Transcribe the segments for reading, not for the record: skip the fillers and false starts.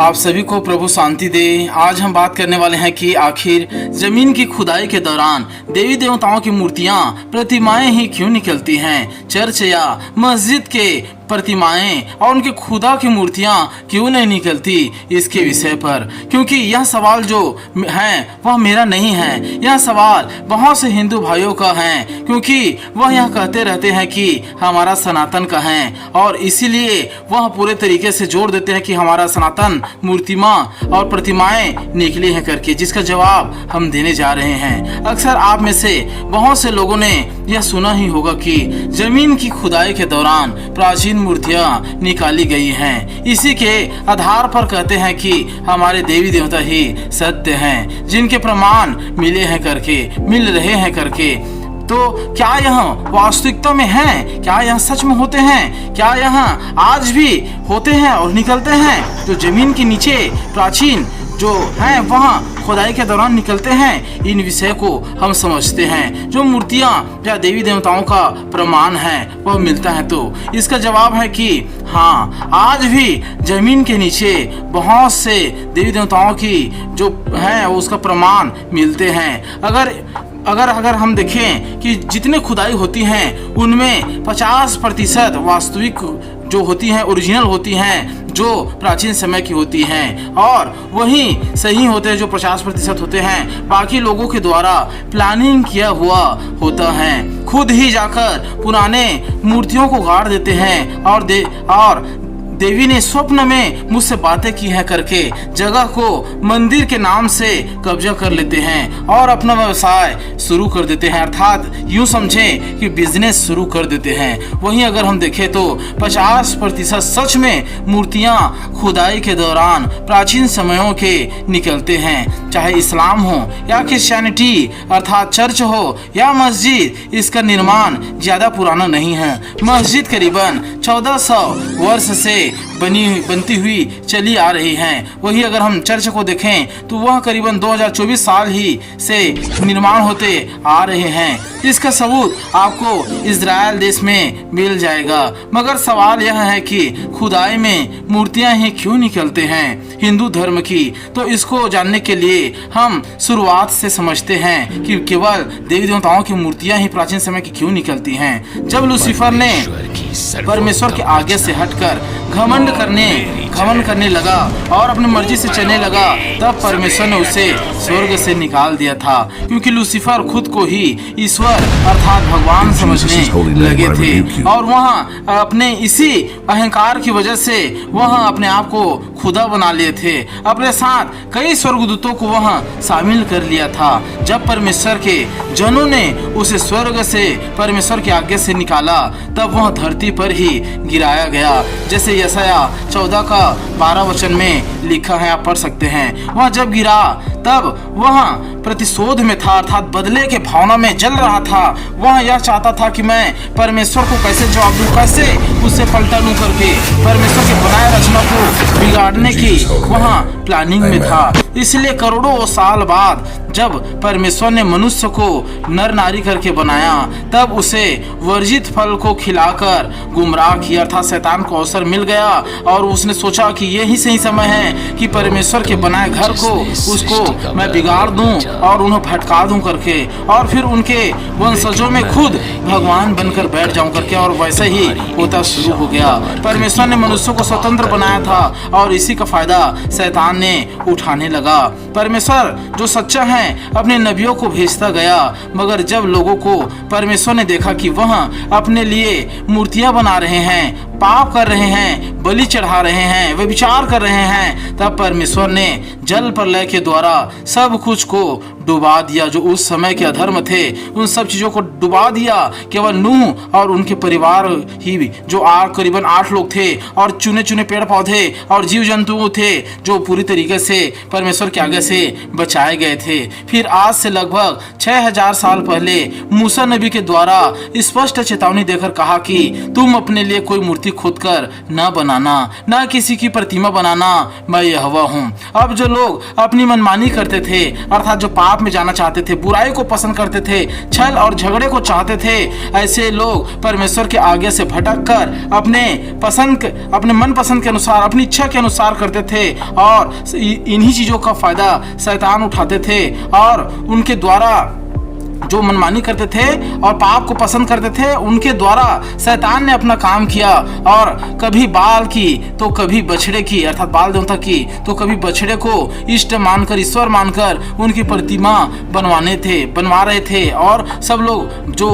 आप सभी को प्रभु शांति दे। आज हम बात करने वाले हैं कि आखिर जमीन की खुदाई के दौरान देवी देवताओं की मूर्तियां, प्रतिमाएं ही क्यों निकलती हैं। चर्च या मस्जिद के प्रतिमाएं और उनके खुदा की मूर्तियां क्यों नहीं निकलती, इसके विषय पर। क्योंकि यह सवाल जो है वह मेरा नहीं है, यह सवाल बहुत से हिंदू भाइयों का है। क्योंकि वह यह कहते रहते हैं कि हमारा सनातन का है, और इसीलिए वह पूरे तरीके से जोड़ देते हैं कि हमारा सनातन मूर्तिमां और प्रतिमाएं निकली हैं करके, जिसका जवाब हम देने जा रहे हैं। अक्सर आप में से बहुत से लोगों ने यह सुना ही होगा कि जमीन की खुदाई के दौरान प्राचीन मूर्तियां निकाली गई हैं। इसी के आधार पर कहते हैं कि हमारे देवी देवता ही सत्य हैं, जिनके प्रमाण मिल रहे हैं करके। तो क्या यह वास्तविकता में है? क्या यह सच में होते हैं? क्या यह आज भी होते हैं और निकलते हैं? जो जमीन के नीचे प्राचीन जो हैं वहाँ खुदाई के दौरान निकलते हैं, इन विषय को हम समझते हैं। जो मूर्तियाँ या देवी देवताओं का प्रमाण है वह मिलता है, तो इसका जवाब है कि हाँ, आज भी जमीन के नीचे बहुत से देवी देवताओं की जो है उसका प्रमाण मिलते हैं। अगर हम देखें कि जितने खुदाई होती हैं उनमें 50% वास्तविक जो होती हैं, ओरिजिनल होती हैं, जो प्राचीन समय की होती हैं, और वही सही होते हैं जो 50% होते हैं, बाकी लोगों के द्वारा प्लानिंग किया हुआ होता है। खुद ही जाकर पुराने मूर्तियों को गाड़ देते हैं और देवी ने स्वप्न में मुझसे बातें की हैं करके जगह को मंदिर के नाम से कब्जा कर लेते हैं और अपना व्यवसाय शुरू कर देते हैं, अर्थात यूं समझें कि बिजनेस शुरू कर देते हैं। वहीं अगर हम देखें तो 50% सच में मूर्तियां खुदाई के दौरान प्राचीन समयों के निकलते हैं। चाहे इस्लाम हो या क्रिश्चियनिटी अर्थात चर्च हो या मस्जिद, इसका निर्माण ज्यादा पुराना नहीं है। मस्जिद करीबन 1400 वर्ष से बनती हुई चली आ रही हैं। वही अगर हम चर्च को देखें तो वह करीबन 2024 साल ही से निर्माण होते आ रहे हैं। इसका सबूत आपको इजराइल देश में मिल जाएगा। मगर सवाल यह है कि खुदाई में मूर्तियां ही क्यों निकलते हैं हिंदू धर्म की। तो इसको जानने के लिए हम शुरुआत से समझते हैं कि केवल देवी देवताओं की मूर्तियां ही प्राचीन समय की क्यों निकलती हैं। जब लूसीफर ने परमेश्वर के आगे से हटकर घमंड करने लगा और अपनी मर्जी से चलने लगा, तब परमेश्वर ने उसे स्वर्ग से निकाल दिया था। क्योंकि लूसीफर खुद को ही ईश्वर अर्थात भगवान समझने लगे थे, और वहाँ अपने इसी अहंकार की वजह से वहाँ अपने आप को खुदा बना लिए थे। अपने साथ कई स्वर्गदूतों को वहाँ शामिल कर लिया था। जब परमेश्वर के जनों ने उसे स्वर्ग से परमेश्वर के आगे से निकाला, तब वह धरती पर ही गिराया गया, जैसे यशाया 14 का 12 वचन में लिखा है, आप पढ़ सकते हैं। वह जब गिरा तब वह प्रतिशोध में था, अर्थात बदले के भावना में जल रहा था। वह यह चाहता था कि मैं परमेश्वर को कैसे जवाब दूं, कैसे उससे पलटा लूं करके परमेश्वर के बनाए रचना को बिगाड़ने की वह प्लानिंग में था। इसलिए करोड़ों साल बाद जब परमेश्वर ने मनुष्य को नर नारी करके बनाया, तब उसे वर्जित फल को खिलाकर गुमराह किया, अर्थात शैतान को अवसर मिल गया और उसने सोचा कि यही सही समय है कि परमेश्वर के बनाए घर को उसको मैं बिगाड़ दूं और उन्हें भटका दूं करके, और फिर उनके वंशजों में खुद भगवान बनकर बैठ जाऊं करके। और वैसे ही होता शुरू हो गया। परमेश्वर ने मनुष्य को स्वतंत्र बनाया था और इसी का फायदा शैतान ने उठाने लगा। परमेश्वर जो सच्चा है अपने नबियों को भेजता गया, मगर जब लोगों को परमेश्वर ने देखा कि वह अपने लिए मूर्तियां बना रहे हैं, पाप कर रहे हैं, बलि चढ़ा रहे हैं, व्यभिचार कर रहे हैं, तब परमेश्वर ने जल प्रलय के द्वारा सब कुछ को डुबा दिया। जो उस समय के अधर्म थे उन सब चीजों को डुबा दिया। केवल नूह और उनके परिवार ही जो करीबन 8 लोग थे, और चुने चुने पेड़ पौधे और जीव जंतु थे जो पूरी तरीके से परमेश्वर के आगे से बचाए गए थे। फिर आज से लगभग 6000 साल पहले मूसा नबी के द्वारा स्पष्ट चेतावनी देकर कहा कि तुम अपने लिए कोई मूर्ति खोदकर न बनाना, ना किसी की प्रतिमा बनाना, मैं यहोवा हूँ। अब जो लोग अपनी मनमानी करते थे, अर्थात जो पाप में जाना चाहते थे, बुराई को पसंद करते थे, छल और झगड़े को चाहते थे, ऐसे लोग परमेश्वर के आगे से भटक कर अपने मन पसंद के अनुसार, अपनी इच्छा के अनुसार करते थे और इन्हीं चीजों का फायदा शैतान उठाते थे और उनके द्वारा जो मनमानी करते थे और पाप को पसंद करते थे, उनके द्वारा शैतान ने अपना काम किया और कभी बाल की तो कभी बछड़े की, अर्थात बाल देवता की, तो कभी बछड़े को इष्ट मानकर, ईश्वर मानकर उनकी प्रतिमा बनवा रहे थे। और सब लोग जो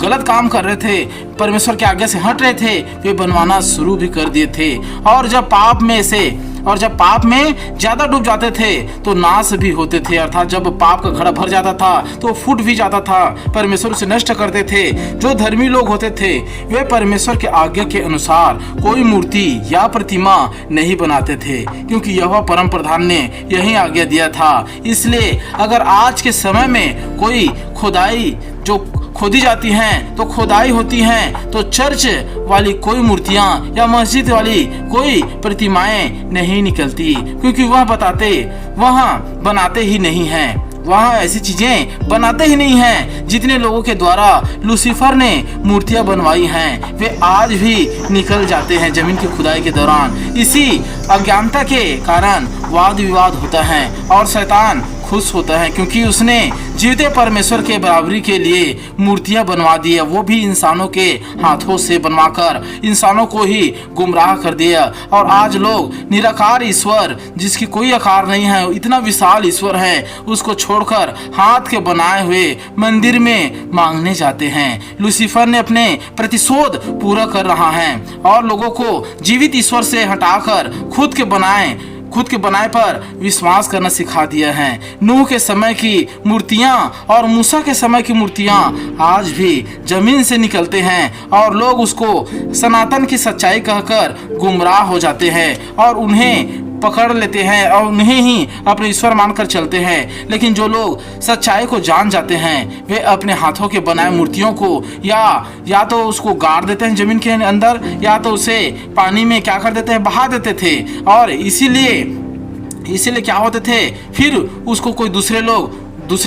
गलत काम कर रहे थे, परमेश्वर के आगे से हट रहे थे, वे बनवाना शुरू भी कर दिए थे। और जब पाप में ज्यादा डूब जाते थे तो नाश भी होते थे, अर्थात जब पाप का घड़ा भर जाता था तो फूट भी जाता था, परमेश्वर उसे नष्ट करते थे। जो धर्मी लोग होते थे वे परमेश्वर के आज्ञा के अनुसार कोई मूर्ति या प्रतिमा नहीं बनाते थे, क्योंकि यहोवा परम प्रधान ने यही आज्ञा दिया था। इसलिए अगर आज के समय में कोई खुदाई जो खोदी जाती हैं, तो खुदाई होती हैं, तो चर्च वाली कोई मूर्तियां या मस्जिद वाली कोई प्रतिमाएं नहीं निकलती, क्योंकि वह बनाते ही नहीं हैं, वहाँ ऐसी चीजें बनाते ही नहीं हैं। जितने लोगों के द्वारा लूसीफर ने मूर्तियां बनवाई हैं, वे आज भी निकल जाते हैं जमीन की खुदाई के दौरान। इसी अज्ञानता के कारण वाद विवाद होता है और शैतान खुश होता है, क्योंकि उसने जीवते परमेश्वर के बराबरी के लिए मूर्तियां बनवा दी है, वो भी इंसानों के हाथों से बनवाकर इंसानों को ही गुमराह कर दिया। और आज लोग निराकार ईश्वर, जिसकी कोई आकार नहीं है, इतना विशाल ईश्वर है, उसको छोड़कर हाथ के बनाए हुए मंदिर में मांगने जाते हैं। लूसीफर ने अपने प्रतिशोध पूरा कर रहा है और लोगों को जीवित ईश्वर से हटाकर खुद के बनाए पर विश्वास करना सिखा दिया है। नूह के समय की मूर्तियां और मूसा के समय की मूर्तियां आज भी जमीन से निकलते हैं और लोग उसको सनातन की सच्चाई कहकर गुमराह हो जाते हैं और उन्हें पकड़ लेते हैं और उन्हें ही अपने ईश्वर मानकर चलते हैं। लेकिन जो लोग सच्चाई को जान जाते हैं, वे अपने हाथों के बनाए मूर्तियों को या तो उसको गाड़ देते हैं जमीन के अंदर, या तो उसे पानी में क्या कर देते हैं, बहा देते थे। और इसीलिए क्या होते थे, फिर उसको कोई दूसरे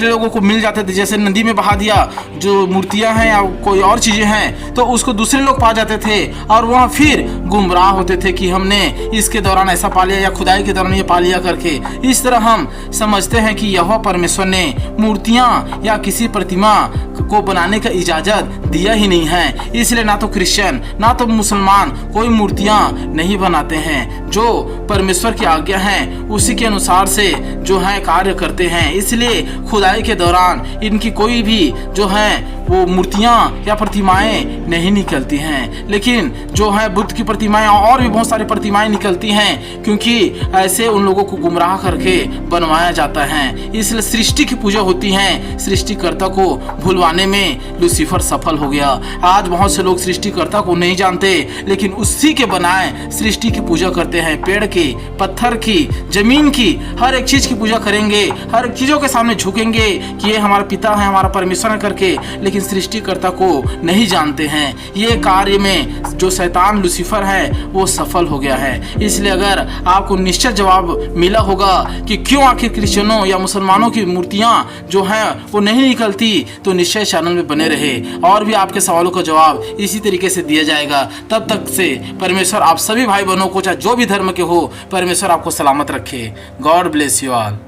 लोगों को मिल जाते थे, जैसे नदी में बहा दिया जो मूर्तियां हैं या कोई और चीजें हैं, तो उसको दूसरे लोग पा जाते थे और वहाँ फिर गुमराह होते थे कि हमने इसके दौरान ऐसा पा लिया या खुदाई के दौरान ये पा लिया करके। इस तरह हम समझते हैं कि यहोवा परमेश्वर ने मूर्तियां या किसी प्रतिमा को बनाने का इजाजत दिया ही नहीं है। इसलिए ना तो क्रिश्चियन ना तो मुसलमान कोई मूर्तियां नहीं बनाते हैं। जो परमेश्वर की आज्ञा है उसी के अनुसार से जो है कार्य करते हैं। इसलिए खुदाई के दौरान इनकी कोई भी जो है वो मूर्तियां या प्रतिमाएं नहीं निकलती हैं, लेकिन जो है बुद्ध की प्रतिमाएं और भी बहुत सारी प्रतिमाएं निकलती हैं, क्योंकि ऐसे उन लोगों को गुमराह करके बनवाया जाता है। इसलिए सृष्टि की पूजा होती है, सृष्टिकर्ता को भुलवाने में लूसीफर सफल हो गया। आज बहुत से लोग सृष्टिकर्ता को नहीं जानते, लेकिन उसी के बनाए सृष्टि की पूजा करते हैं। पेड़ की, पत्थर की, जमीन की, हर एक चीज की पूजा करेंगे, हर एक चीजों के सामने झुकेंगे कि ये हमारा पिता है, हमारा परमेश्वर है करके, लेकिन सृष्टिकर्ता को नहीं जानते हैं। ये कार्य में जो शैतान लूसीफर है वो सफल हो गया है। इसलिए अगर आपको निश्चित जवाब मिला होगा कि क्यों आखिर क्रिश्चियनों या मुसलमानों की मूर्तियां जो हैं वो नहीं निकलती, तो निश्चय चैनल में बने रहे और भी आपके सवालों का जवाब इसी तरीके से दिया जाएगा। तब तक से परमेश्वर आप सभी भाई बहनों को, चाहे जो भी धर्म के हो, परमेश्वर आपको सलामत रखे। God bless you all.